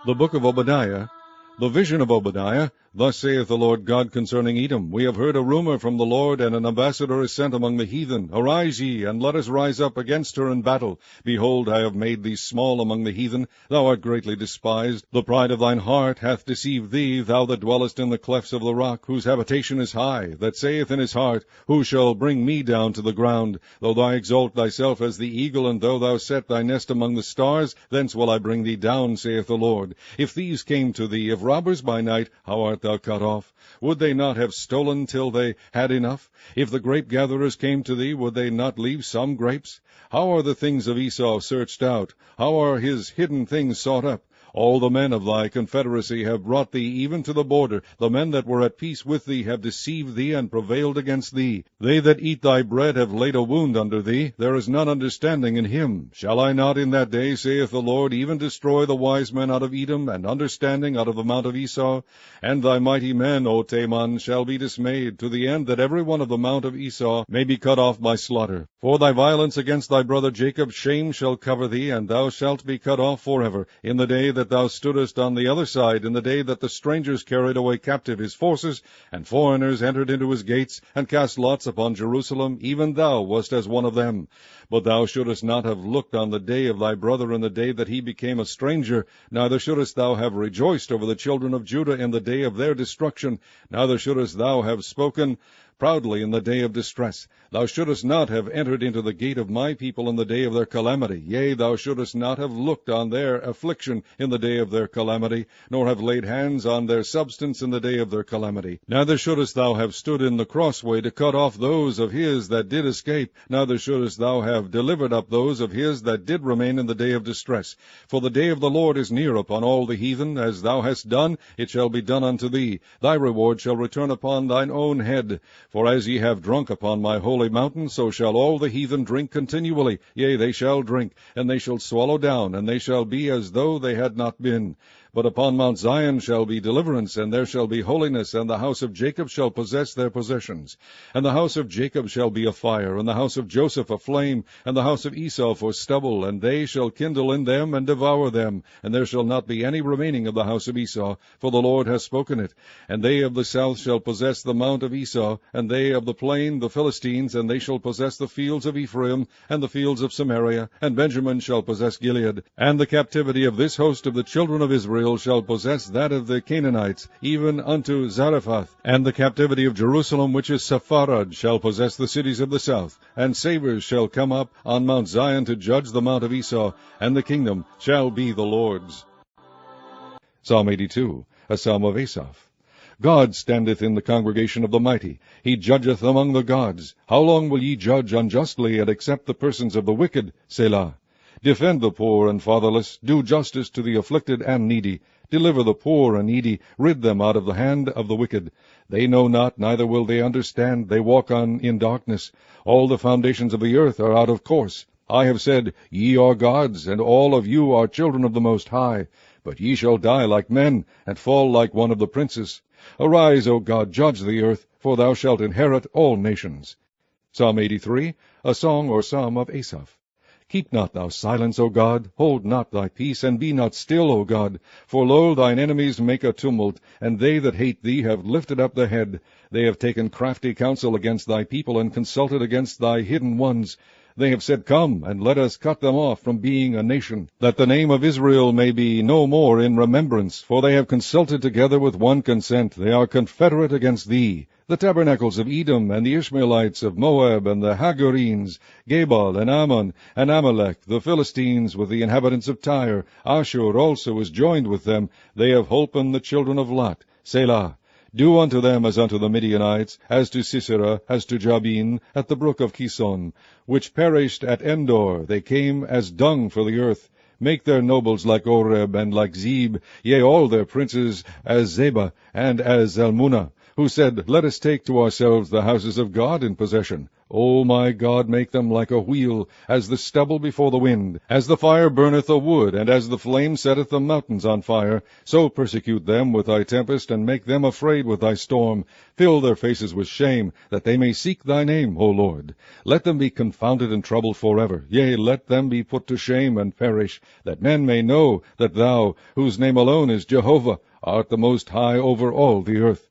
The book of Obadiah, the vision of Obadiah. Thus saith the Lord God concerning Edom, We have heard a rumor from the Lord, and an ambassador is sent among the heathen. Arise ye, and let us rise up against her in battle. Behold, I have made thee small among the heathen. Thou art greatly despised. The pride of thine heart hath deceived thee, thou that dwellest in the clefts of the rock, whose habitation is high, that saith in his heart, Who shall bring me down to the ground? Though thou exalt thyself as the eagle, and though thou set thy nest among the stars, thence will I bring thee down, saith the Lord. If thieves came to thee, if robbers by night, how art thou cut off? Would they not have stolen till they had enough? If the grape-gatherers came to thee, would they not leave some grapes? How are the things of Esau searched out? How are his hidden things sought up? All the men of thy confederacy have brought thee even to the border. The men that were at peace with thee have deceived thee and prevailed against thee. They that eat thy bread have laid a wound under thee. There is none understanding in him. Shall I not in that day, saith the Lord, even destroy the wise men out of Edom, and understanding out of the mount of Esau? And thy mighty men, O Teman, shall be dismayed, to the end that every one of the mount of Esau may be cut off by slaughter. For thy violence against thy brother Jacob, shame shall cover thee, and thou shalt be cut off forever, in the day that thou stoodest on the other side, in the day that the strangers carried away captive his forces, and foreigners entered into his gates, and cast lots upon Jerusalem, even thou wast as one of them. But thou shouldest not have looked on the day of thy brother in the day that he became a stranger, neither shouldest thou have rejoiced over the children of Judah in the day of their destruction, neither shouldest thou have spoken proudly in the day of distress. Thou shouldest not have entered into the gate of my people in the day of their calamity. Yea, thou shouldest not have looked on their affliction in the day of their calamity, nor have laid hands on their substance in the day of their calamity. Neither shouldest thou have stood in the crossway to cut off those of his that did escape, neither shouldest thou have delivered up those of his that did remain in the day of distress. For the day of the Lord is near upon all the heathen. As thou hast done, it shall be done unto thee. Thy reward shall return upon thine own head. For as ye have drunk upon my holy mountain, so shall all the heathen drink continually. Yea, they shall drink, and they shall swallow down, and they shall be as though they had not been. But upon Mount Zion shall be deliverance, and there shall be holiness, and the house of Jacob shall possess their possessions. And the house of Jacob shall be a fire, and the house of Joseph a flame, and the house of Esau for stubble, and they shall kindle in them and devour them, and there shall not be any remaining of the house of Esau, for the Lord hath spoken it. And they of the south shall possess the mount of Esau, and they of the plain the Philistines, and they shall possess the fields of Ephraim, and the fields of Samaria, and Benjamin shall possess Gilead. And the captivity of this host of the children of Israel shall possess that of the Canaanites, even unto Zarephath. And the captivity of Jerusalem, which is Sepharad, shall possess the cities of the south. And savers shall come up on Mount Zion to judge the mount of Esau, and the kingdom shall be the Lord's. Psalm 82, a psalm of Asaph. God standeth in the congregation of the mighty. He judgeth among the gods. How long will ye judge unjustly, and accept the persons of the wicked? Selah. Defend the poor and fatherless. Do justice to the afflicted and needy. Deliver the poor and needy. Rid them out of the hand of the wicked. They know not, neither will they understand. They walk on in darkness. All the foundations of the earth are out of course. I have said, Ye are gods, and all of you are children of the Most High. But ye shall die like men, and fall like one of the princes. Arise, O God, judge the earth, for thou shalt inherit all nations. Psalm 83, a song or psalm of Asaph. Keep not thou silence, O God, hold not thy peace, and be not still, O God. For lo, thine enemies make a tumult, and they that hate thee have lifted up the head. They have taken crafty counsel against thy people, and consulted against thy hidden ones. They have said, Come, and let us cut them off from being a nation, that the name of Israel may be no more in remembrance. For they have consulted together with one consent. They are confederate against thee. The tabernacles of Edom, and the Ishmaelites of Moab, and the Hagarenes, Gebal, and Ammon, and Amalek, the Philistines with the inhabitants of Tyre. Ashur also is joined with them. They have holpen the children of Lot. Selah. Do unto them as unto the Midianites, as to Sisera, as to Jabin, at the brook of Kison, which perished at Endor. They came as dung for the earth. Make their nobles like Oreb, and like Zeb, yea, all their princes as Zebah, and as Zalmunna. who said, Let us take to ourselves the houses of God in possession. O my God, make them like a wheel, as the stubble before the wind, as the fire burneth the wood, and as the flame setteth the mountains on fire. So persecute them with thy tempest, and make them afraid with thy storm. Fill their faces with shame, that they may seek thy name, O Lord. Let them be confounded and troubled forever. Yea, let them be put to shame and perish, that men may know that thou, whose name alone is Jehovah, art the most high over all the earth.